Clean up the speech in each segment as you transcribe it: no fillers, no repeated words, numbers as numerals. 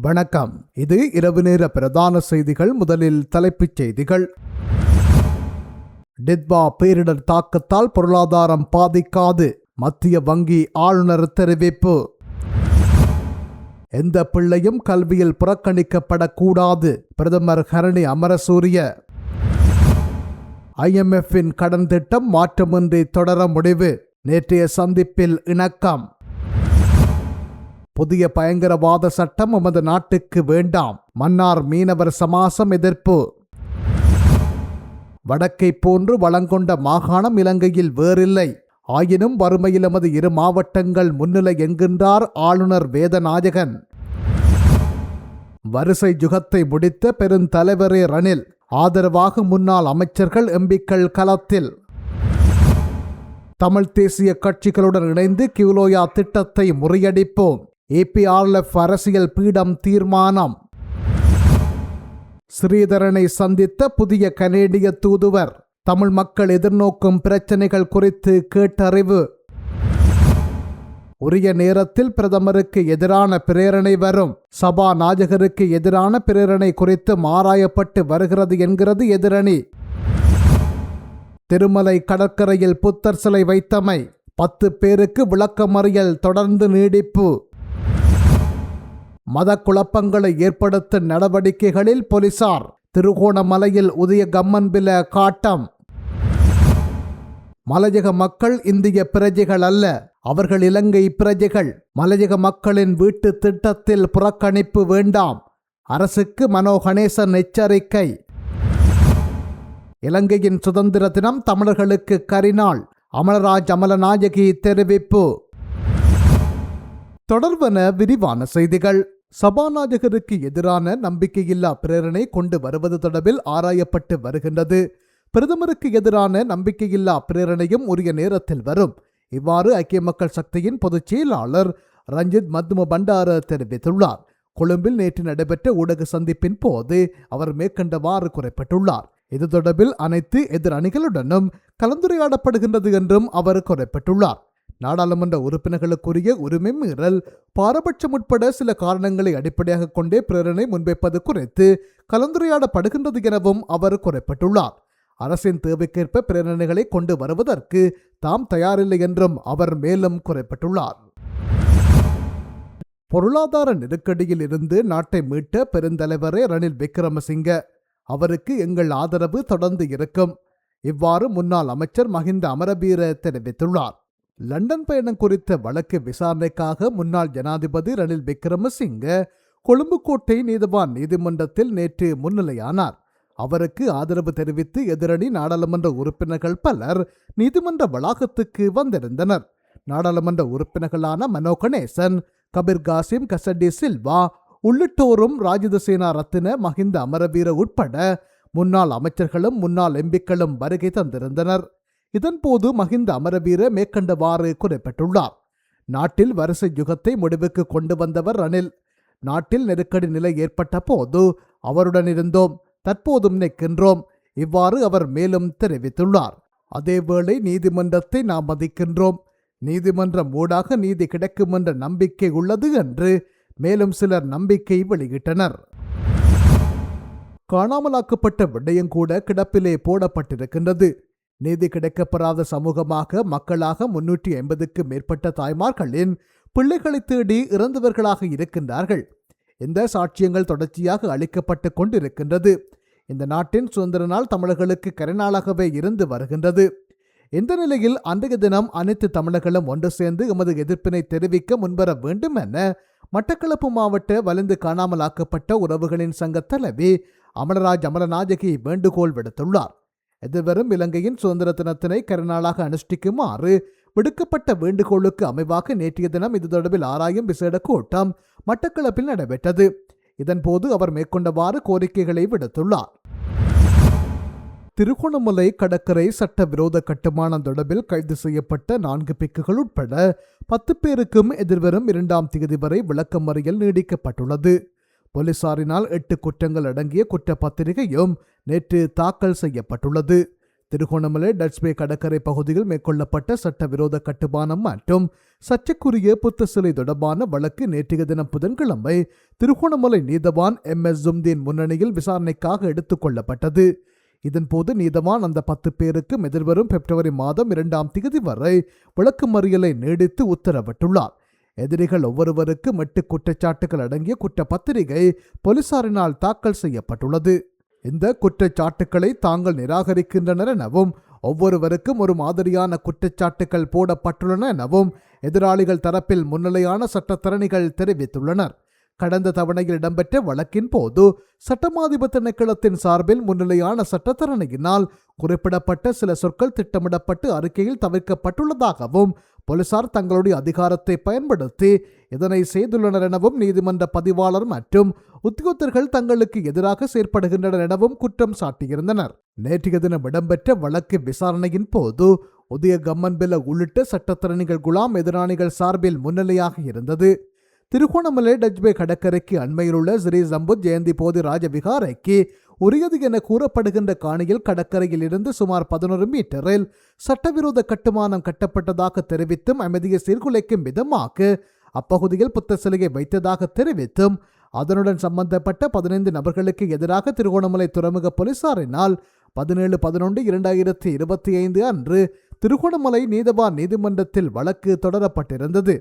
வணக்கம். இது இரவு நேர பிரதான செய்திகள். முதலில் தலைப்புச் செய்திகள். டிட்வா பேரிடர் தாக்கத்தால் பொருளாதாரம் பாதிக்காது, மத்திய வங்கி ஆளுநர் தெரிவிப்பு. எந்த பிள்ளையும் கல்வியில் புறக்கணிக்கப்படக்கூடாது, பிரதமர் ஹரணி அமரசூரிய. IMF-இன் கடன் திட்டம் மாற்றமின்றி தொடர முடிவு, நேற்றைய சந்திப்பில் இணக்கம். புதிய பயங்கரவாத சட்டம் நமது நாட்டுக்கு வேண்டாம், மன்னார் மீனவர் சமாசம் எதிர்ப்பு. வடக்கை போன்று வளங்கொண்ட மாகாணம் இலங்கையில் வேறில்லை, ஆயினும் வறுமையில் நமது இரு மாவட்டங்கள் முன்னிலை என்கின்றார் ஆளுநர் வேதநாயகன். வரிசை யுகத்தை முடித்த பெருந்தலைவரே ரணில், ஆதரவாக முன்னாள் அமைச்சர்கள் எம்பிக்கள் களத்தில். தமிழ் தேசிய கட்சிகளுடன் இணைந்து கியூலோயா திட்டத்தை முறியடிப்போம், EPRF அரசியல் பீடம் தீர்மானம். ஸ்ரீதரனை சந்தித்த புதிய கனேடிய தூதுவர், தமிழ் மக்கள் எதிர்நோக்கும் பிரச்சனைகள் குறித்து கேட்டறிவு. உரிய நேரத்தில் பிரதமருக்கு எதிரான பிரேரணை வரும், சபாநாயகருக்கு எதிரான பிரேரணை குறித்து ஆராயப்பட்டு வருகிறது என்கிறது எதிரணி. திருமலை கடற்கரையில் புத்தர் சிலை வைத்தமை, 10 பேருக்கு விளக்கமறியல் தொடர்ந்து நீடிப்பு. மத குழப்பங்களை ஏற்படுத்தும் நடவடிக்கைகளில் போலீசார், திருகோணமலையில் உதய கம்மன்பில காட்டம். மலையக மக்கள் இந்திய பிரஜைகள் அல்ல, அவர்கள் இலங்கை பிரஜைகள். மலையக மக்களின் வீட்டு திட்டத்தில் புறக்கணிப்பு வேண்டாம், அரசுக்கு மனோ கணேசன் எச்சரிக்கை. இலங்கையின் சுதந்திர தினம் தமிழர்களுக்கு கரிநாள், அமலராஜ் அமலநாயகி தெரிவிப்பு. தொடர்வன விரிவான செய்திகள். சபாநாயகருக்கு எதிரான நம்பிக்கையில்லா பிரேரணை கொண்டு வருவது தொடர்பில் ஆராயப்பட்டு வருகின்றது. பிரதமருக்கு எதிரான நம்பிக்கையில்லா பிரேரணையும் உரிய நேரத்தில் வரும், இவ்வாறு ஐக்கிய மக்கள் சக்தியின் பொதுச் செயலாளர் ரஞ்சித் மத்தும பண்டார தெரிவித்துள்ளார். கொழும்பில் நேற்று நடைபெற்ற ஊடக சந்திப்பின் போது அவர் மேற்கண்டவாறு குறிப்பிட்டுள்ளார். இது தொடர்பில் அனைத்து எதிர் அணிகளுடனும் கலந்துரையாடப்படுகின்றது என்றும் அவர் குறிப்பிட்டுள்ளார். நாடாளுமன்ற உறுப்பினர்களுக்குரிய உரிமை மீறல், பாரபட்சம் உட்பட சில காரணங்களை அடிப்படையாக கொண்டே பிரேரணை முன்வைப்பது குறித்து கலந்துரையாடப்படுகின்றது எனவும் அவர் குறிப்பிட்டுள்ளார். அரசின் தேவைக்கேற்ப பிரேரணைகளை கொண்டு வருவதற்கு தாம் தயாரில்லை என்றும் அவர் மேலும் குறிப்பிட்டுள்ளார். பொருளாதார நெருக்கடியில் இருந்து நாட்டை மீட்ட பெருந்தலைவரே ரணில் விக்ரமசிங்க, அவருக்கு எங்கள் ஆதரவு தொடர்ந்து இருக்கும், இவ்வாறு முன்னாள் அமைச்சர் மஹிந்த அமரவீர தெரிவித்துள்ளார். லண்டன் பயணம் குறித்த வழக்கு விசாரணைக்காக முன்னாள் ஜனாதிபதி ரணில் விக்ரமசிங்க கொழும்பு கோட்டை நீதவான் நீதிமன்றத்தில் நேற்று முன்னிலையானார். அவருக்கு ஆதரவு தெரிவித்து எதிரணி நாடாளுமன்ற உறுப்பினர்கள் பலர் நீதிமன்ற வளாகத்துக்கு வந்திருந்தனர். நாடாளுமன்ற உறுப்பினர்களான மனோ கணேசன், கபீர் காசிம், கசடி சில்வா உள்ளிட்டோரும் ராஜித சேனா ரத்தின, மஹிந்த அமரவீர உட்பட முன்னாள் அமைச்சர்களும் முன்னாள் எம்பிக்களும் வருகை தந்திருந்தனர். இதன்போது மஹிந்த அமரவீர மேற்கண்டவாறு குறிப்பிட்டுள்ளார். நாட்டில் வரிசை யுகத்தை முடிவுக்கு கொண்டு வந்தவர் ரணில். நாட்டில் நெருக்கடி நிலை ஏற்பட்ட போது அவருடன் இருந்தோம், தற்போதும் நிற்கின்றோம், இவ்வாறு அவர் மேலும் தெரிவித்துள்ளார். அதேவேளை நீதிமன்றத்தை நாம் மதிக்கின்றோம், நீதிமன்றம் ஊடாக நீதி கிடைக்கும் என்ற நம்பிக்கை உள்ளது என்று மேலும் சிலர் நம்பிக்கை வெளியிட்டனர். காணாமலாக்கப்பட்ட விடயம் கூட கிடப்பிலே போடப்பட்டிருக்கின்றது. நீதி கிடைக்கப்பெறாத சமூகமாக மக்களாக 350க்கு மேற்பட்ட தாய்மார்களின் பிள்ளைகளை தேடி இறந்தவர்களாக இருக்கின்றார்கள். இந்த சாட்சியங்கள் தொடர்ச்சியாக அளிக்கப்பட்டு கொண்டிருக்கின்றது. இந்த நாட்டின் சுதந்திர நாள் தமிழர்களுக்கு கரிநாளாகவே இருந்து வருகின்றது. இந்த நிலையில் அன்றைய தினம் அனைத்து தமிழர்களும் ஒன்று சேர்ந்து எமது எதிர்ப்பினை தெரிவிக்க முன்வர வேண்டும் என மட்டக்களப்பு மாவட்ட வலிந்து காணாமலாக்கப்பட்ட உறவுகளின் சங்க தலைவி அமலராஜ் அமலநாயகி வேண்டுகோள் விடுத்துள்ளார். எதிர்வரும் இலங்கையின் சுதந்திர தினத்தினை கரிநாளாக அனுஷ்டிக்குமாறு விடுக்கப்பட்ட வேண்டுகோளுக்கு அமைவாக நேற்றைய தினம் இது தொடர்பில் ஆராயும் விசேட கூட்டம் மட்டக்களப்பில் நடைபெற்றது. இதன்போது அவர் மேற்கொண்டவாறு கோரிக்கைகளை விடுத்துள்ளார். திருகோணமலை கடற்கரை சட்டவிரோத கட்டுமானம் தொடர்பில் கைது செய்யப்பட்ட 4 பிக்குகள் உட்பட 10 பேருக்கும் எதிர்வரும் 2ஆம் தேதி வரை விளக்கமறியல் நீடிக்கப்பட்டுள்ளது. போலீசாரினால் 8 குற்றங்கள் அடங்கிய குற்றப்பத்திரிகையும் நேற்று தாக்கல் செய்யப்பட்டுள்ளது. திருகோணமலை டட்ஸ்பே கடற்கரை பகுதியில் மேற்கொள்ளப்பட்ட சட்டவிரோத கட்டுமானம் மற்றும் சர்ச்சைக்குரிய புத்த சிலை தொடர்பான வழக்கு நேற்றைய தினம் புதன்கிழமை திருகோணமலை நீதவான் MS ஜும்தீன் முன்னணியில் விசாரணைக்காக எடுத்துக் கொள்ளப்பட்டது. இதன்போது நீதவான் அந்த 10 பேருக்கும் எதிர்வரும் பிப்ரவரி மாதம் 2ஆம் தேதி வரை விளக்குமறியலை நீடித்து உத்தரவிட்டுள்ளார். எதிரிகள் ஒவ்வொருவருக்கும் 8 குற்றச்சாட்டுகள் அடங்கிய குற்றப்பத்திரிகை போலீசாரினால் தாக்கல் செய்யப்பட்டுள்ளது. இந்த குற்றச்சாட்டுக்களை தாங்கள் நிராகரிக்கின்றனர் எனவும் ஒவ்வொருவருக்கும் ஒரு மாதிரியான குற்றச்சாட்டுகள் போடப்பட்டுள்ளன எனவும் எதிராளிகள் தரப்பில் முன்னிலையான சட்டத்தரணிகள் தெரிவித்துள்ளனர். கடந்த தவணையில் இடம்பெற்ற வழக்கின் போது சட்டமாதிப திணைக்களத்தின் சார்பில் முன்னிலையான சட்டத்தரணியினால் குறிப்பிடப்பட்ட சில சொற்கள் திட்டமிடப்பட்டு அறிக்கையில் தவிர்க்கப்பட்டுள்ளதாகவும் போலீசார் தங்களுடைய அதிகாரத்தை பயன்படுத்தி இதனை செய்துள்ளனர் எனவும் நீதிமன்ற பதிவாளர் மற்றும் உத்தியோகத்தர்கள் தங்களுக்கு எதிராக செயற்படுகின்றனர் எனவும் குற்றம் சாட்டியிருந்தனர். நேற்றைய தினம் இடம்பெற்ற வழக்கு விசாரணையின் போது உதய கம்மன்பில உள்ளிட்ட சட்டத்தரணிகள் குலாம் எதிராளிகள் சார்பில் முன்னிலையாக இருந்தது. திருகோணமலை டட்ஸ்பே கடற்கரைக்கு அண்மையிலுள்ள ஸ்ரீ சம்புத் ஜெயந்தி போதி ராஜ விகாரைக்கு உரியது என கூறப்படுகின்ற காணியில் கடற்கரையில் இருந்து சுமார் 11 மீட்டரில் சட்டவிரோத கட்டுமானம் கட்டப்பட்டதாக தெரிவித்தும் அமைதியை சீர்குலைக்கும் விதமாக அப்பகுதியில் புத்த சிலையை வைத்ததாக தெரிவித்தும் அதனுடன் சம்பந்தப்பட்ட 15 நபர்களுக்கு எதிராக திருகோணமலை துறைமுக போலீசாரினால் 17/11/2025 அன்று திருகோணமலை நீதவான் நீதிமன்றத்தில் வழக்கு தொடரப்பட்டிருந்தது.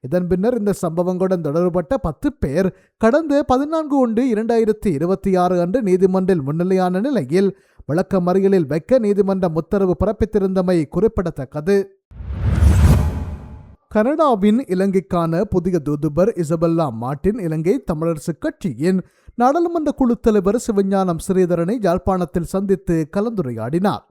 இதன் பின்னர் இந்த சம்பவங்களுடன் தொடர்பட்ட 10 பேர் கடந்த 14/1/2026 அன்று நீதிமன்றில் முன்னிலையான நிலையில் விளக்கமறியலில் வைக்க நீதிமன்றம் உத்தரவு பிறப்பித்திருந்தமை குறிப்பிடத்தக்கது. கனடாவின் இலங்கைக்கான புதிய தூதுவர் இசபெல்லா மார்டின் இலங்கை தமிழரசு கட்சியின் நாடாளுமன்ற குழு தலைவர் சிவஞானம் ஸ்ரீதரனை யாழ்ப்பாணத்தில் சந்தித்து கலந்துரையாடினார்.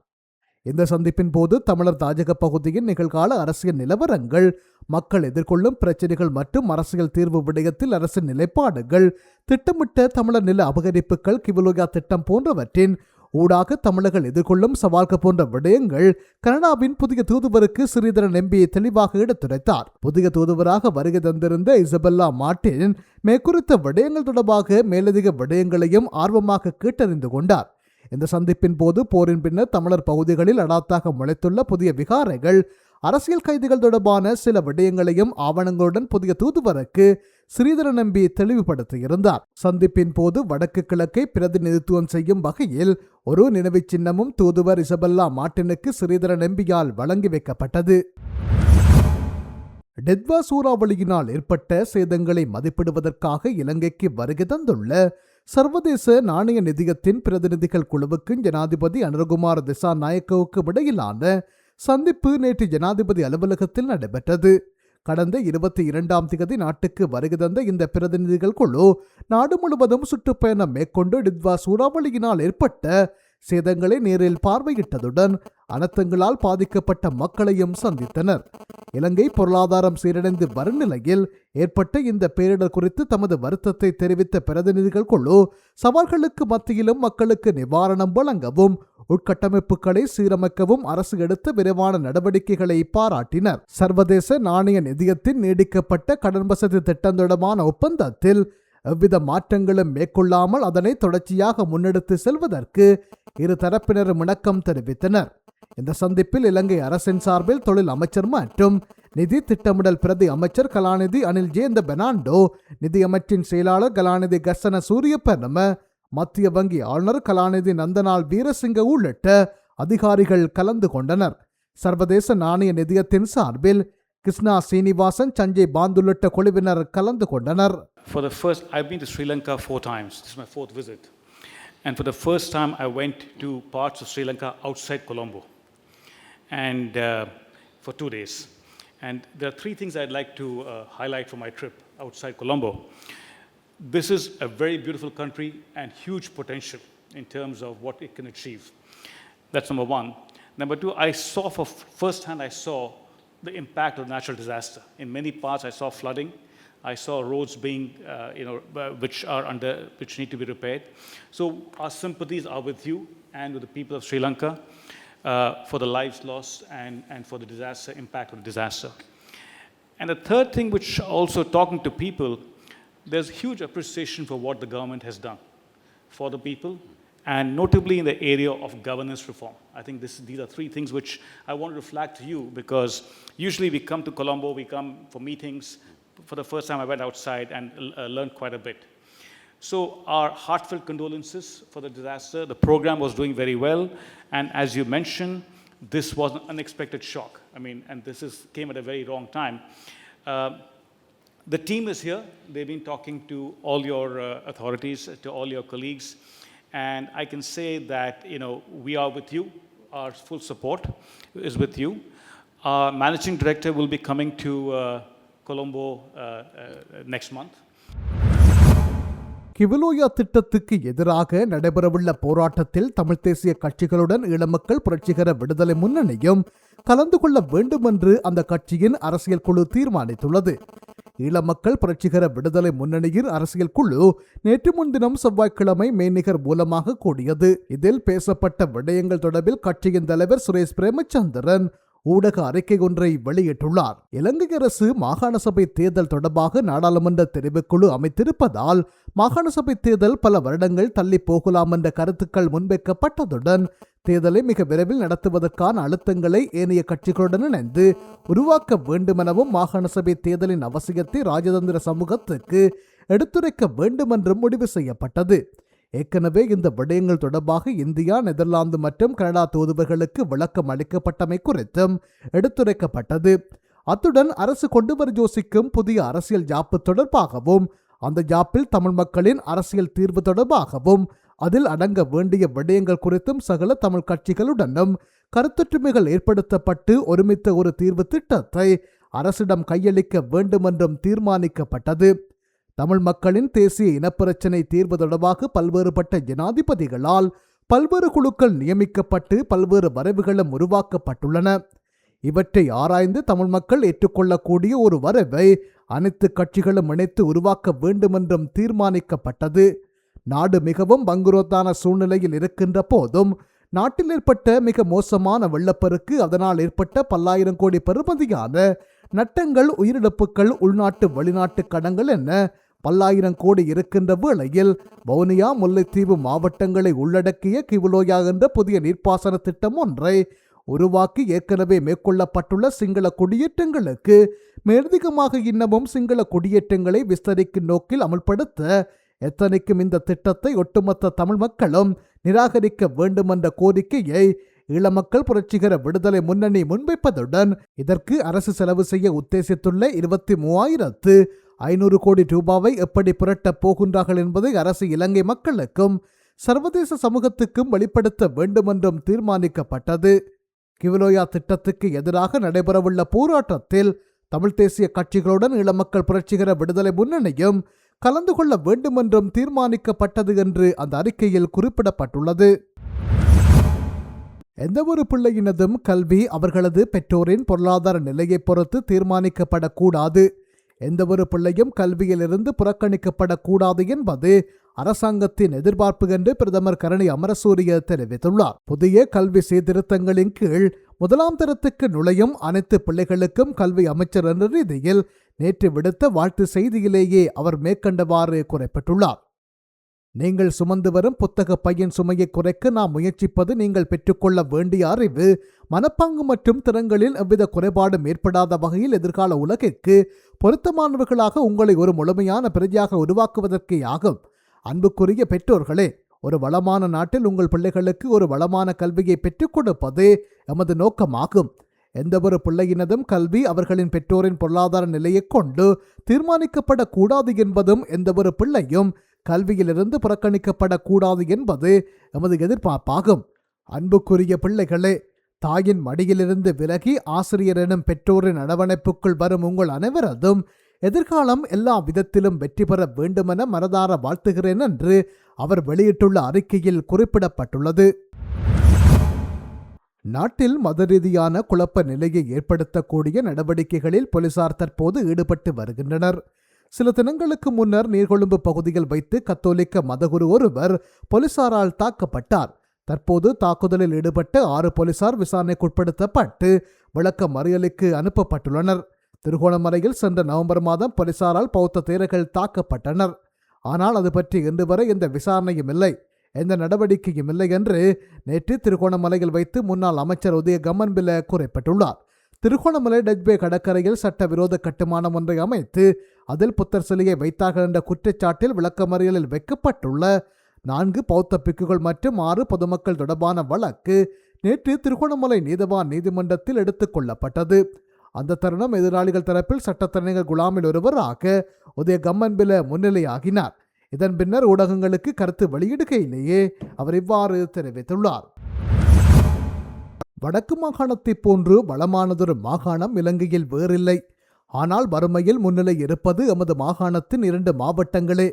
இந்த சந்திப்பின் போது தமிழர் தாயக பகுதியின் நிகழ்கால அரசியல் நிலவரங்கள், மக்கள் எதிர்கொள்ளும் பிரச்சனைகள் மற்றும் அரசியல் தீர்வு விடயத்தில் அரசின் நிலைப்பாடுகள், திட்டமிட்ட தமிழர் நில அபகரிப்புகள், கிவலோயா திட்டம் போன்றவற்றின் ஊடாக தமிழர்கள் எதிர்கொள்ளும் சவால்கள் போன்ற விடயங்கள் கனடாவின் புதிய தூதுவருக்கு ஸ்ரீதரன் MP தெளிவாக எடுத்துரைத்தார். புதிய தூதுவராக வருகை தந்திருந்த இசபெல்லா மார்டின் மேற்குறித்த விடயங்கள் தொடர்பாக மேலதிக விடயங்களையும் ஆர்வமாக கேட்டறிந்து கொண்டார். இந்த சந்திப்பின் போது போரின் பின்னர் தமிழர் பகுதிகளில் அடாத்தாக முளைத்துள்ள புதிய விகாரைகள், அரசியல் கைதிகள் தொடர்பான சில விடயங்களையும் ஆவணங்களுடன் புதிய தூதுவருக்கு ஸ்ரீதரன் MP தெளிவுபடுத்தியிருந்தார். சந்திப்பின் போது வடக்கு கிழக்கை பிரதிநிதித்துவம் செய்யும் வகையில் ஒரு நினைவு சின்னமும் தூதுவர் இசபெல்லா மார்டினுக்கு ஸ்ரீதரன் MPயால் வழங்கி வைக்கப்பட்டது. டெத்வா சூறாவளியினால் ஏற்பட்ட சேதங்களை மதிப்பிடுவதற்காக இலங்கைக்கு வருகை தந்துள்ள சர்வதேச நாணய நிதியத்தின் பிரதிநிதிகள் குழுவுக்கும் ஜனாதிபதி அனுரகுமார் திசாநாயக்கவுக்கும் இடையிலான சந்திப்பு நேற்று ஜனாதிபதி அலுவலகத்தில் நடைபெற்றது. கடந்த 22ஆம் தேதி நாட்டுக்கு வருகை தந்த இந்த பிரதிநிதிகள் குழு நாடு முழுவதும் சுற்றுப்பயணம் மேற்கொண்டு டித்வா சூறாவளியினால் ஏற்பட்ட சேதங்களை நேரில் பார்வையிட்டதுடன் அனர்த்தங்களால் பாதிக்கப்பட்ட மக்களையும் சந்தித்தனர். இலங்கை பொருளாதாரம் சீரடைந்து வரும் நிலையில் ஏற்பட்ட இந்த பேரிடர் குறித்து தமது வருத்தத்தை தெரிவித்த பிரதிநிதிகள் குழு சவால்களுக்கு மத்தியிலும் மக்களுக்கு நிவாரணம் வழங்கவும் உட்கட்டமைப்புகளை சீரமைக்கவும் அரசு எடுத்த விரைவான நடவடிக்கைகளை பாராட்டினர். சர்வதேச நாணய நிதியத்தின் நீடிக்கப்பட்ட கடன் வசதி திட்டம் தொடர்பான ஒப்பந்தத்தில் எவ்வித மாற்றங்களும் மேற்கொள்ளாமல் அதனை தொடர்ச்சியாக முன்னெடுத்து செல்வதற்கு இரு தரப்பினரும் இணக்கம் தெரிவித்தனர். இந்த சந்திப்பில் இலங்கை அரசின் சார்பில் தொழில் அமைச்சர் மற்றும் நிதி திட்டமிடல் பிரதி அமைச்சர் கலாநிதி அனில் ஜேந்த பெர்னாண்டோ, நிதி அமைச்சின் செயலாளர் கலாநிதி கர்சன சூரியபர்ணம, மத்திய வங்கி ஆளுநர் கலாநிதி நந்தனால் வீரசிங்க உள்ளிட்ட அதிகாரிகள் கலந்து கொண்டனர். சர்வதேச நாணய நிதியத்தின் சார்பில் கிருஷ்ணா சீனிவாசன், சஞ்சய் பாந்த் உள்ளிட்ட குழுவினர் கலந்து கொண்டனர். I've been to Sri Lanka 4 times. This is my 4th visit. And for the first time I went to parts of Sri Lanka outside Colombo. And for 2 days. And there are 3 things I'd like to highlight from my trip outside Colombo. This is a very beautiful country and huge potential in terms of what it can achieve. That's number 1. Number 2, I saw for first hand, I saw the impact of natural disaster. In many parts I saw flooding. I saw roads being, which need to be repaired. So our sympathies are with you and with the people of Sri Lanka for the lives lost and for the disaster, impact of the disaster. And the third thing, which also talking to people, there's huge appreciation for what the government has done for the people and notably in the area of governance reform. I think these are three things which I want to flag to you, because usually we come to Colombo, we come for meetings. For the first time I went outside and learned quite a bit. So our heartfelt condolences for the disaster. The program was doing very well, and as you mentioned, this was an unexpected shock. I mean, and came at a very wrong time. The team is here. They've been talking to all your authorities, to all your colleagues, and I can say that, we are with you. Our full support is with you. Our managing director will be coming to Colombo next month. கிவலோயா திட்டத்துக்கு எதிராக நடைபெறவுள்ள போராட்டத்தில் தமிழ் தேசிய கட்சிகளுடன் ஈழமக்கள் புரட்சிகர விடுதலை முன்னணியும் கலந்து கொள்ள வேண்டும் என்று அந்த கட்சியின் அரசியல் குழு தீர்மானித்துள்ளது. ஈழமக்கள் புரட்சிகர விடுதலை முன்னணியின் அரசியல் குழு நேற்று முன்தினம் செவ்வாய்க்கிழமை மெய்நிகர் மூலமாக கூடியது. இதில் பேசப்பட்ட விடயங்கள் தொடர்பில் கட்சியின் தலைவர் சுரேஷ் பிரேமச்சந்திரன் ஊடக அறிக்கை ஒன்றை வெளியிட்டுள்ளார். இலங்கை அரசு மாகாண சபை தேர்தல் தொடர்பாக நாடாளுமன்ற தெரிவுக்குழு அமைத்திருப்பதால் மாகாண சபை தேர்தல் பல வருடங்கள் தள்ளி போகலாம் என்ற கருத்துக்கள் முன்வைக்கப்பட்டதுடன் தேர்தலை மிக விரைவில் நடத்துவதற்கான அழுத்தங்களை ஏனைய கட்சிகளுடன் இணைந்து உருவாக்க வேண்டுமெனவும் மாகாண சபை தேர்தலின் அவசியத்தை ராஜதந்திர சமூகத்துக்கு எடுத்துரைக்க வேண்டும் என்றும் முடிவு செய்யப்பட்டது. ஏற்கனவே இந்த விடயங்கள் தொடர்பாக இந்தியா, நெதர்லாந்து மற்றும் கனடா தூதுவர்களுக்கு விளக்கம் அளிக்கப்பட்டமை குறித்தும் எடுத்துரைக்கப்பட்டது. அத்துடன் அரசு கொண்டுவர யோசிக்கும் புதிய அரசியல் ஜாப்பு தொடர்பாகவும் அந்த ஜாப்பில் தமிழ் மக்களின் அரசியல் தீர்வு தொடர்பாகவும் அதில் அடங்க வேண்டிய விடயங்கள் குறித்தும் சகல தமிழ் கட்சிகளுடனும் கருத்தொற்றுமைகள் ஏற்படுத்தப்பட்டு ஒருமித்த ஒரு தீர்வு திட்டத்தை அரசிடம் கையளிக்க வேண்டும் என்றும் தீர்மானிக்கப்பட்டது. தமிழ் மக்களின் தேசிய இனப்பிரச்சினை தீர்வு தொடர்பாக பல்வேறுபட்ட ஜனாதிபதிகளால் பல்வேறு குழுக்கள் நியமிக்கப்பட்டு பல்வேறு வரைவுகளும் உருவாக்கப்பட்டுள்ளன. இவற்றை ஆராய்ந்து தமிழ் மக்கள் ஏற்றுக்கொள்ளக்கூடிய ஒரு வரைவை அனைத்து கட்சிகளும் இணைத்து உருவாக்க வேண்டும் என்றும் தீர்மானிக்கப்பட்டது. நாடு மிகவும் பங்குரோத்தான சூழ்நிலையில் இருக்கின்ற போதும் நாட்டில் ஏற்பட்ட மிக மோசமான வெள்ளப்பெருக்கு, அதனால் ஏற்பட்ட பல்லாயிரம் கோடி பெறுமதியான நட்டங்கள், உயிரிழப்புகள், உள்நாட்டு வெளிநாட்டு கடன்கள் என பல்லாயிரம் கோடி இருக்கின்ற வேளையில் வவுனியா, முல்லைத்தீவு மாவட்டங்களை உள்ளடக்கிய கிவலோயா என்ற புதிய நீர்ப்பாசன திட்டம் ஒன்றை உருவாக்கி ஏற்கனவே மேற்கொள்ளப்பட்டுள்ள சிங்கள குடியேற்றங்களுக்கு மேலதிகமாக இன்னமும் சிங்கள குடியேற்றங்களை விஸ்தரிக்கும் நோக்கில் அமுல்படுத்த எத்தனைக்கும் இந்த திட்டத்தை ஒட்டுமொத்த தமிழ் மக்களும் நிராகரிக்க வேண்டும் என்ற கோரிக்கையை ஈழமக்கள் புரட்சிகர விடுதலை முன்னணி முன்வைப்பதுடன் இதற்கு அரசு செலவு செய்ய உத்தேசித்துள்ள 23,500 கோடி ரூபாவை எப்படி புரட்டப் போகின்றார்கள் என்பதை அரசு இலங்கை மக்களுக்கும் சர்வதேச சமூகத்துக்கும் வெளிப்படுத்த வேண்டும் என்றும் தீர்மானிக்கப்பட்டது. கிவலோயா திட்டத்துக்கு எதிராக நடைபெறவுள்ள போராட்டத்தில் தமிழ் தேசிய கட்சிகளுடன் ஈழமக்கள் புரட்சிகர விடுதலை முன்னணியும் கலந்து கொள்ள வேண்டும் என்றும் தீர்மானிக்கப்பட்டது என்று அந்த அறிக்கையில் குறிப்பிடப்பட்டுள்ளது. எந்தவொரு பிள்ளையினதும் கல்வி அவர்களது பெற்றோரின் பொருளாதார நிலையை பொறுத்து தீர்மானிக்கப்படக்கூடாது. எந்தவொரு பிள்ளையும் கல்வியிலிருந்து புறக்கணிக்கப்படக்கூடாது என்பது அரசாங்கத்தின் எதிர்பார்ப்பு என்று பிரதமர் கரணி அமரசூரிய தெரிவித்துள்ளார். புதிய கல்வி சீர்திருத்தங்களின் கீழ் 1ஆம் தரத்துக்கு நுழையும் அனைத்து பிள்ளைகளுக்கும் கல்வி அமைச்சர் என்ற ரீதியில் நேற்று விடுத்த வாழ்த்து செய்தியிலேயே அவர் மேற்கண்டவாறு குறிப்பிட்டுள்ளார். நீங்கள் சுமந்து வரும் புத்தக பையின் சுமையை குறைக்க நாம் முயற்சிப்பது நீங்கள் பெற்றுக்கொள்ள வேண்டிய அறிவு, மனப்பாங்கு மற்றும் திறன்களில் எவ்வித குறைபாடும் ஏற்படாத வகையில் எதிர்கால உலகிற்கு பொருத்தமானவர்களாக உங்களை ஒரு முழுமையான பிரஜையாக உருவாக்குவதற்கே ஆகும். அன்புக்குரிய பெற்றோர்களே, ஒரு வளமான நாட்டில் உங்கள் பிள்ளைகளுக்கு ஒரு வளமான கல்வியை பெற்றுக் கொடுப்பதே எமது நோக்கமாகும். எந்தவொரு பிள்ளையினதும் கல்வி அவர்களின் பெற்றோரின் பொருளாதார நிலையை கொண்டு தீர்மானிக்கப்படக்கூடாது என்பதும் எந்தவொரு பிள்ளையும் கல்வியிலிருந்து புறக்கணிக்கப்படக்கூடாது என்பது எமது எதிர்பார்ப்பாகும். அன்புக்குரிய பிள்ளைகளே, தாயின் மடியிலிருந்து விலகி ஆசிரியர் எனும் பெற்றோரின் அரவணைப்புக்குள் வரும் உங்கள் அனைவரதும் எதிர்காலம் எல்லா விதத்திலும் வெற்றி பெற வேண்டுமென மனதார வாழ்த்துகிறேன் என்று அவர் வெளியிட்டுள்ள அறிக்கையில் குறிப்பிடப்பட்டுள்ளது. நாட்டில் மத ரீதியான குழப்ப நிலையை ஏற்படுத்தக்கூடிய நடவடிக்கைகளில் போலீசார் தற்போது ஈடுபட்டு வருகின்றனர். சில தினங்களுக்கு முன்னர் நீர்கொழும்பு பகுதியில் வைத்து கத்தோலிக்க மதகுரு ஒருவர் போலீசாரால் தாக்கப்பட்டார். தற்போது தாக்குதலில் ஈடுபட்ட 6 போலீசார் விசாரணைக்குட்படுத்தப்பட்டு விளக்க மறியலுக்கு அனுப்பப்பட்டுள்ளனர். திருகோணமலையில் சென்ற நவம்பர் மாதம் போலீசாரால் பௌத்த தேரர்கள் தாக்கப்பட்டனர். ஆனால் அது பற்றி இன்று வரை எந்த விசாரணையும் இல்லை. எந்த நடவடிக்கையும் இல்லை என்று நேற்று திருகோணமலையில் வைத்து முன்னாள் அமைச்சர் உதய கம்மன்பில குறிப்பிட்டுள்ளார். திருகோணமலை டச்பே கடற்கரையில் சட்டவிரோத கட்டுமானம் ஒன்றை அமைத்து அதில் புத்தர் சிலையை வைத்தார்கள் என்ற குற்றச்சாட்டில் விளக்கமறியலில் வைக்கப்பட்டுள்ள 4 பௌத்த பிக்குகள் மற்றும் 6 பொதுமக்கள் தொடர்பான வழக்கு நேற்று திருகோணமலை நீதவான் நீதிமன்றத்தில் எடுத்துக் கொள்ளப்பட்டது. அந்த தருணம் எதிராளிகள் தரப்பில் சட்டத்தரணிகள் குழாமில் ஒருவராக உதய கம்மன்பில முன்னிலையாகினார். இதன் பின்னர் ஊடகங்களுக்கு கருத்து வெளியிடுகையிலேயே அவர் இவ்வாறு தெரிவித்துள்ளார். வடக்கு மாகாணத்தை போன்று வளமானதொரு மாகாணம் இலங்கையில் வேறில்லை. ஆனால் வறுமையில் முன்னிலை இருப்பது எமது மாகாணத்தின் 2 மாவட்டங்களே.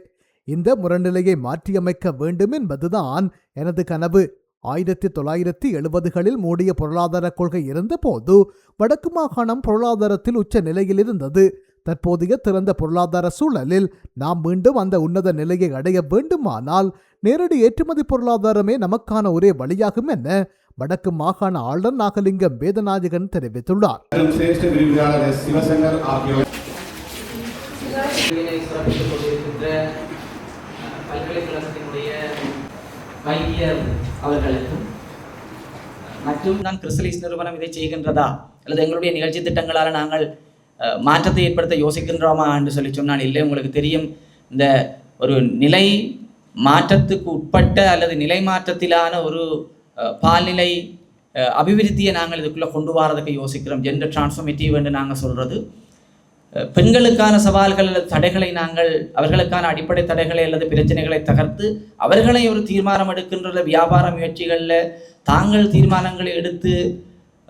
இந்த முரண்நிலையை மாற்றியமைக்க வேண்டும் என்பதுதான் எனது கனவு. 1970களில் மூடிய பொருளாதார கொள்கை இருந்தபோது வடக்கு மாகாணம் பொருளாதாரத்தில் உச்ச நிலையில் இருந்தது. தற்போதைய திறந்த பொருளாதார சூழலில் நாம் மீண்டும் அந்த உன்னத நிலையை அடைய வேண்டுமானால் நேரடி ஏற்றுமதி பொருளாதாரமே நமக்கான ஒரே வழியாகும் என வடக்கு மாகாண ஆளுநர் நாகலிங்கம் வேதநாயகன் தெரிவித்துள்ளார். வைத்தியர் அவர்களுக்கும் மற்றும் நான் கிறிஸ்டலிஸ் நிறுவனம் இதை செய்கின்றதா அல்லது எங்களுடைய நிகழ்ச்சி திட்டங்களால் நாங்கள் மாற்றத்தை ஏற்படுத்த யோசிக்கின்றோமா என்று சொல்லி சொன்னால் இல்லை. உங்களுக்கு தெரியும், இந்த ஒரு நிலை மாற்றத்துக்கு உட்பட்ட அல்லது நிலை மாற்றத்திலான ஒரு பால்நிலை அபிவிருத்தியை நாங்கள் இதுக்குள்ளே கொண்டு வரதுக்கு யோசிக்கிறோம். ஜெண்டர் டிரான்ஸ்ஃபர்மேட்டிவ் என்று நாங்கள் சொல்கிறது. பெண்களுக்கான சவால்கள் அல்லது தடைகளை நாங்கள் அவர்களுக்கான அடிப்படை தடைகளை அல்லது பிரச்சனைகளை தகர்த்து அவர்களை ஒரு தீர்மானம் எடுக்கின்ற வியாபார முயற்சிகளில் தாங்கள் தீர்மானங்களை எடுத்து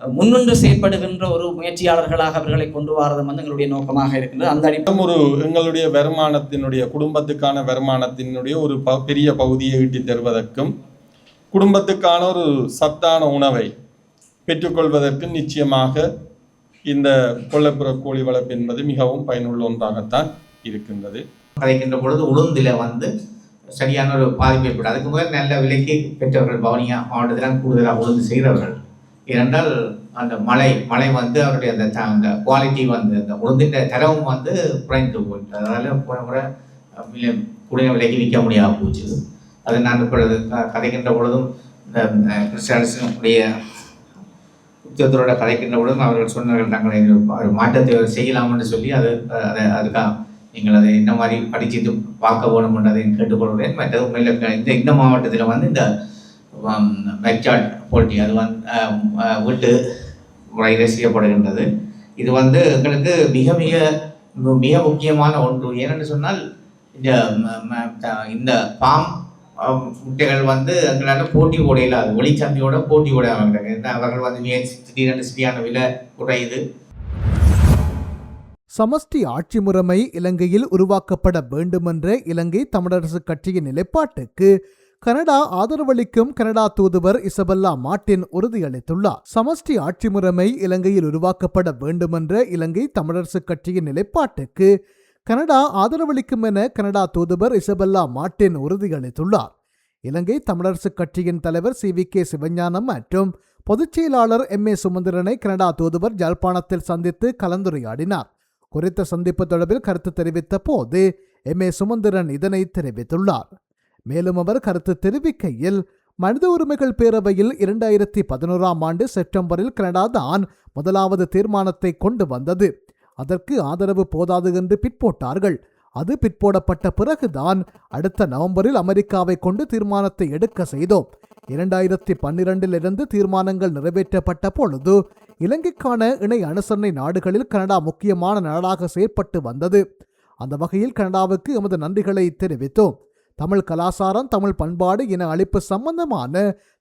முன்னின்று செயற்படுகின்ற ஒரு முயற்சியாளர்களாக அவர்களை கொண்டு வரது எங்களுடைய நோக்கமாக இருக்கின்றது. அந்த அடிப்படை ஒரு எங்களுடைய வருமானத்தினுடைய குடும்பத்துக்கான வருமானத்தினுடைய ஒரு பெரிய பகுதியை ஈட்டி தருவதற்கும் குடும்பத்துக்கான ஒரு சத்தான உணவை பெற்றுக்கொள்வதற்கு நிச்சயமாக இந்த கொல்லைப்புற கோழி வளர்ப்பு என்பது மிகவும் பயனுள்ள ஒன்றாகத்தான் இருக்கின்றது. கதைக்கின்ற பொழுது உளுந்தில் சரியான ஒரு பாதிப்பு ஏற்படும். அதுக்கு முதல் நல்ல விலைக்கு பெற்றவர்கள் பவனியா மாவட்டத்தில் கூடுதலாக உளுந்து செய்கிறவர்கள். ஏனென்றால் அந்த மழை அவருடைய அந்த குவாலிட்டி அந்த உளுந்தின் தரவும் குறைந்து போயிட்டு, அதனால் போன முறை கூடிய விலைக்கு விற்க முடியாமல் போச்சு. அதை நான் இப்பொழுது கதைக்கின்ற பொழுதும் இந்த கிறிஸ்டியனுடைய உத்தியோகத்தோட கதைக்கின்ற பொழுதும் அவர்கள் சொன்னார்கள், நாங்கள் ஒரு மாற்றத்தை செய்யலாம்னு சொல்லி அதுக்காக நீங்கள் அதை என்ன மாதிரி படிச்சுட்டு பார்க்க வேணும்ன்றதை கேட்டுக்கொள்கிறேன். மற்றது உண்மையில் இந்த மாவட்டத்தில் இந்த மெச்சாட் போட்டி அது வீட்டு முறையில் செய்யப்படுகின்றது. இது எங்களுக்கு மிக மிக மிக முக்கியமான ஒன்று. ஏனென்று சொன்னால் இந்த பாம் முட்டைகள் எங்களால் போட்டி ஓடையில் அது வெளிச்சந்தையோட போட்டி ஓடையாங்க. அவர்கள் திடீரென்று சரியான விலை குறையுது. சமஷ்டி ஆட்சி முறைமை இலங்கையில் உருவாக்கப்பட வேண்டுமென்ற இலங்கை தமிழரசு கட்சியின் நிலைப்பாட்டுக்கு கனடா ஆதரவளிக்கும் கனடா தூதுவர் இசபெல்லா மார்டின் உறுதியளித்துள்ளார். சமஷ்டி ஆட்சி முறைமை இலங்கையில் உருவாக்கப்பட வேண்டுமென்ற இலங்கை தமிழரசு கட்சியின் நிலைப்பாட்டுக்கு கனடா ஆதரவளிக்கும் என கனடா தூதுவர் இசபெல்லா மார்டின் உறுதியளித்துள்ளார். இலங்கை தமிழரசு கட்சியின் தலைவர் CVK சிவஞானம் மற்றும் பொதுச் செயலாளர் MA சுமந்திரனை கனடா தூதுவர் ஜாழ்ப்பாணத்தில் சந்தித்து கலந்துரையாடினார். குறித்த சந்திப்பு தொடர்பில் கருத்து தெரிவித்த போது MA சுமந்திரன் இதனை தெரிவித்துள்ளார். மேலும் அவர் கருத்து தெரிவிக்கையில், மனித உரிமைகள் பேரவையில் 2011ஆம் ஆண்டு செப்டம்பரில் கனடா தான் முதலாவது தீர்மானத்தை கொண்டு வந்தது. அதற்கு ஆதரவு போதாது என்று பிற்போட்டார்கள். அது பிற்போடப்பட்ட பிறகுதான் அடுத்த நவம்பரில் அமெரிக்காவை கொண்டு தீர்மானத்தை எடுக்க செய்தோம். 2012 தீர்மானங்கள் நிறைவேற்றப்பட்ட பொழுது இலங்கைக்கான இணை அனுசரணை நாடுகளில் கனடா முக்கியமான நாடாக செயற்பட்டு வந்தது. அந்த வகையில் கனடாவுக்கு எமது நன்றிகளை தெரிவித்தோம். தமிழ் கலாசாரம், தமிழ் பண்பாடு, இன அழிப்பு சம்பந்தமான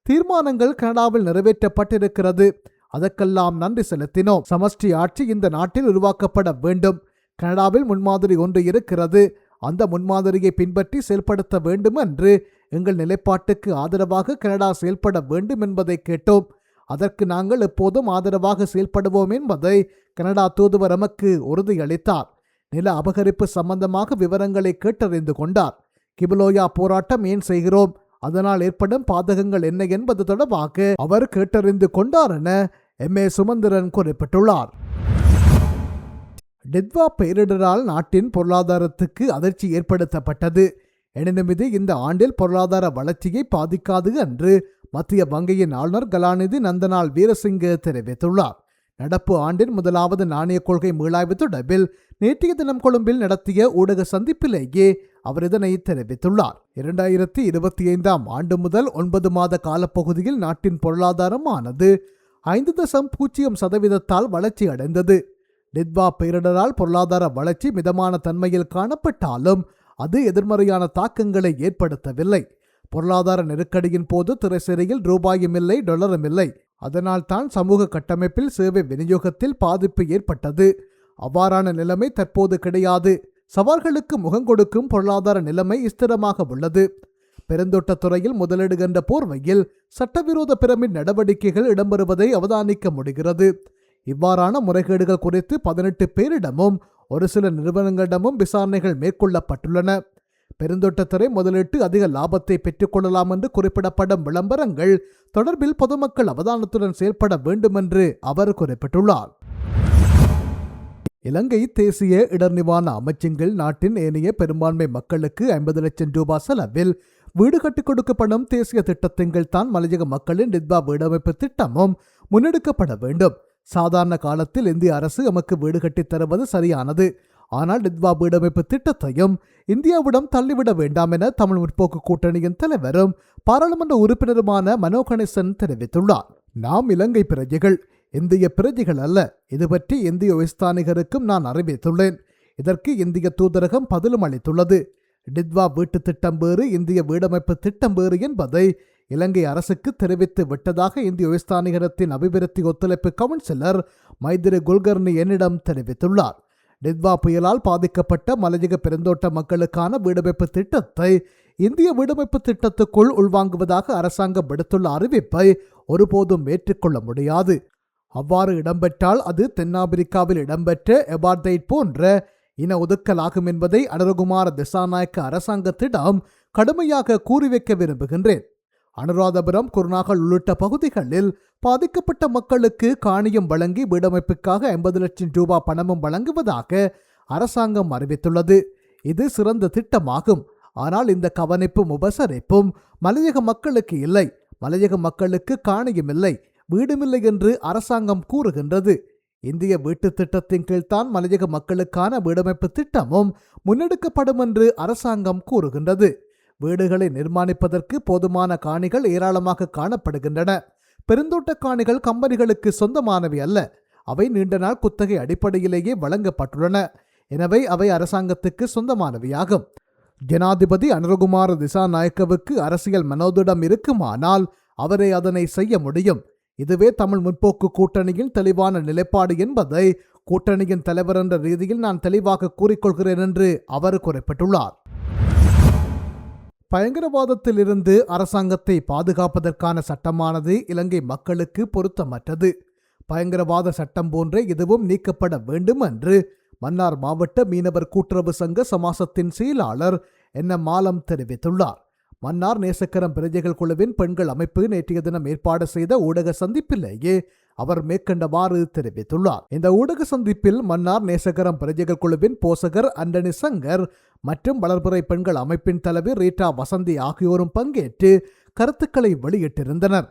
தீர்மானங்கள் கனடாவில் நிறைவேற்றப்பட்டிருக்கிறது. அதற்கெல்லாம் நன்றி செலுத்தினோம். சமஷ்டி ஆட்சி இந்த நாட்டில் உருவாக்கப்பட வேண்டும். கனடாவில் முன்மாதிரி ஒன்று இருக்கிறது. அந்த முன்மாதிரியை பின்பற்றி செயல்படுத்த வேண்டும் என்று எங்கள் நிலைப்பாட்டுக்கு ஆதரவாக கனடா செயல்பட வேண்டும் என்பதை கேட்டோம். அதற்கு நாங்கள் எப்போதும் ஆதரவாக செயல்படுவோம் என்பதை கனடா தூதுவர் எமக்கு உறுதியளித்தார். நில அபகரிப்பு சம்பந்தமாக விவரங்களை கேட்டறிந்து கொண்டார். கிபலோயா போராட்டம் ஏன் செய்கிறோம், அதனால் ஏற்படும் பாதகங்கள் என்ன என்பது தொடர்பாக அவர் கேட்டறிந்து கொண்டார் என MA சுமந்திரன் குறிப்பிட்டுள்ளார். டிட்வா பேரிடரால் நாட்டின் பொருளாதாரத்துக்கு அதிர்ச்சி ஏற்படுத்தப்பட்டது. எனினும் இது இந்த ஆண்டில் பொருளாதார வளர்ச்சியை பாதிக்காது என்று மத்திய வங்கியின் ஆளுநர் கலாநிதி நந்தலால் வீரசிங்க தெரிவித்துள்ளார். நடப்பு ஆண்டின் முதலாவது நாணய கொள்கை மீளாய்வு தொடர்பில் நேற்றைய தினம் கொழும்பில் நடத்திய ஊடக சந்திப்பிலேயே அவர் இதனை தெரிவித்துள்ளார். 2025 ஆண்டு முதல் 9 மாத காலப்பகுதியில் நாட்டின் பொருளாதாரமானது 5.0% வளர்ச்சி அடைந்தது. டிட்வா பேரிடரால் பொருளாதார வளர்ச்சி மிதமான தன்மையில் காணப்பட்டாலும் அது எதிர்மறையான தாக்கங்களை ஏற்படுத்தவில்லை. பொருளாதார நெருக்கடியின் போது திரைசேரியில் ரூபாயும் இல்லை, டாலரும் இல்லை. அதனால் தான் சமூக கட்டமைப்பில் சேவை விநியோகத்தில் பாதிப்பு ஏற்பட்டது. அவ்வாறான நிலைமை தற்போது கிடையாது. சவால்களுக்கு முகங்கொடுக்கும் பொருளாதார நிலைமை ஸ்திரமாக உள்ளது. பெருந்தோட்டத் துறையில் முதலீடு என்ற போர்வையில் சட்டவிரோத பிரமிட் நடவடிக்கைகள் இடம்பெறுவதை அவதானிக்க முடிகிறது. இவ்வாறான முறைகேடுகள் குறித்து 18 பேரிடமும் ஒரு சில நிறுவனங்களிடமும் விசாரணைகள் மேற்கொள்ளப்பட்டுள்ளன. பெருந்தோட்டத்துறை முதலீட்டு அதிக லாபத்தை பெற்றுக்கொள்ளலாம் என்று குறிப்பிடப்படும் விளம்பரங்கள் தொடர்பில் பொதுமக்கள் அவதானத்துடன் செயல்பட வேண்டும் என்று அவர் குறிப்பிட்டுள்ளார். இலங்கை தேசிய இடர் நிவாரண அமைச்சின் நாட்டின் ஏனைய பெரும்பான்மை மக்களுக்கு 50 லட்சம் ரூபாய் செலவில் வீடு கட்டிக் கொடுக்கப்படும் தேசிய திட்டத்தின் கீழ் தான் மலையக மக்களின் டிட்வா வீடமைப்பு திட்டமும் முன்னெடுக்கப்பட வேண்டும். சாதாரண காலத்தில் இந்திய அரசு எமக்கு வீடு கட்டித் தருவது சரியானது. ஆனால் டிட்வா வீடமைப்பு திட்டத்தையும் இந்தியாவிடம் தள்ளிவிட வேண்டாம் என தமிழ் முற்போக்கு கூட்டணியின் தலைவரும் பாராளுமன்ற உறுப்பினருமான மனோ கணேசன் தெரிவித்துள்ளார். நாம் இலங்கை பிரஜைகள், இந்திய பிரஜைகள் அல்ல. இது பற்றி இந்திய உயர்ஸ்தானிகருக்கும் நான் அறிவித்துள்ளேன். இதற்கு இந்திய தூதரகம் பதிலும் அளித்துள்ளது. டிட்வா வீட்டு திட்டம் வேறு, இந்திய வீடமைப்பு திட்டம் வேறு என்பதை இலங்கை அரசுக்கு தெரிவித்து விட்டதாக இந்திய உயர்ஸ்தானிகரத்தின் அபிவிருத்தி ஒத்துழைப்பு கவுன்சிலர் மைத்திரி குல்கர்னி என்னிடம் தெரிவித்துள்ளார். டிட்வா புயலால் பாதிக்கப்பட்ட மலையக பெருந்தோட்ட மக்களுக்கான வீடமைப்பு திட்டத்தை இந்திய வீடமைப்பு திட்டத்துக்குள் உள்வாங்குவதாக அரசாங்கம் விடுத்துள்ள அறிவிப்பை ஒருபோதும் ஏற்றுக்கொள்ள முடியாது. அவ்வாறு இடம்பெற்றால் அது தென்னாப்பிரிக்காவில் இடம்பெற்ற எபார்தைட் போன்ற இன ஒதுக்கலாகும் என்பதை அனுரகுமார திசாநாயக்க அரசாங்கத்திடம் கடுமையாக கூறி வைக்க விரும்புகின்றேன். அனுராதபுரம், குருநாகல் உள்ளிட்ட பகுதிகளில் பாதிக்கப்பட்ட மக்களுக்கு காணியம் வழங்கி வீடமைப்புக்காக 50 லட்சம் ரூபாய் பணமும் வழங்குவதாக அரசாங்கம் அறிவித்துள்ளது. இது சிறந்த திட்டமாகும். ஆனால் இந்த கவனிப்பும் உபசரிப்பும் மலையக மக்களுக்கு இல்லை. மலையக மக்களுக்கு காணியம் இல்லை, வீடுமில்லை என்று அரசாங்கம் கூறுகின்றது. இந்திய வீட்டு திட்டத்தின் கீழ்தான் மலையக மக்களுக்கான வீடமைப்பு திட்டமும் முன்னெடுக்கப்படும் என்று அரசாங்கம் கூறுகின்றது. வீடுகளை நிர்மாணிப்பதற்கு போதுமான காணிகள் ஏராளமாக காணப்படுகின்றன. பெருந்தோட்ட காணிகள் கம்பெனிகளுக்கு சொந்தமானவை அல்ல. அவை நீண்ட நாள் குத்தகை அடிப்படையிலேயே வழங்கப்பட்டுள்ளன. எனவே அவை அரசாங்கத்துக்கு சொந்தமானவையாகும். ஜனாதிபதி அனுரகுமார திசாநாயக்கவுக்கு அரசியல் மனோதிடம் இருக்குமானால் அவரே அதனை செய்ய முடியும். இதுவே தமிழ் முற்போக்கு கூட்டணியின் தெளிவான நிலைப்பாடு என்பதை கூட்டணியின் தலைவர் என்ற ரீதியில் நான் தெளிவாக கூறிக்கொள்கிறேன் என்று அவர் குறிப்பிட்டுள்ளார். பயங்கரவாதத்திலிருந்து அரசாங்கத்தை பாதுகாப்பதற்கான சட்டமானது இலங்கை மக்களுக்கு பொருத்தமற்றது. பயங்கரவாத சட்டம் போன்றே இதுவும் நீக்கப்பட வேண்டும் என்று மன்னார் மாவட்ட மீனவர் கூட்டுறவு சங்க சமாசத்தின் செயலாளர் என் மாலம் தெரிவித்துள்ளார். மன்னார் நேசக்கரம் பிரஜைகள் குழுவின் பெண்கள் அமைப்பு நேற்றைய தினம் ஏற்பாடு செய்த ஊடக சந்திப்பிலேயே அவர் மேற்கண்டவாறு தெரிவித்துள்ளார். இந்த ஊடக சந்திப்பில் மன்னார் நேசக்கரம் பிரஜைகள் குழுவின் போசகர் அண்டனி சங்கர் மற்றும் வளர்பிறை பெண்கள் அமைப்பின் தலைவர் ரீட்டா வசந்தி ஆகியோரும் பங்கேற்று கருத்துக்களை வெளியிட்டிருந்தனர்.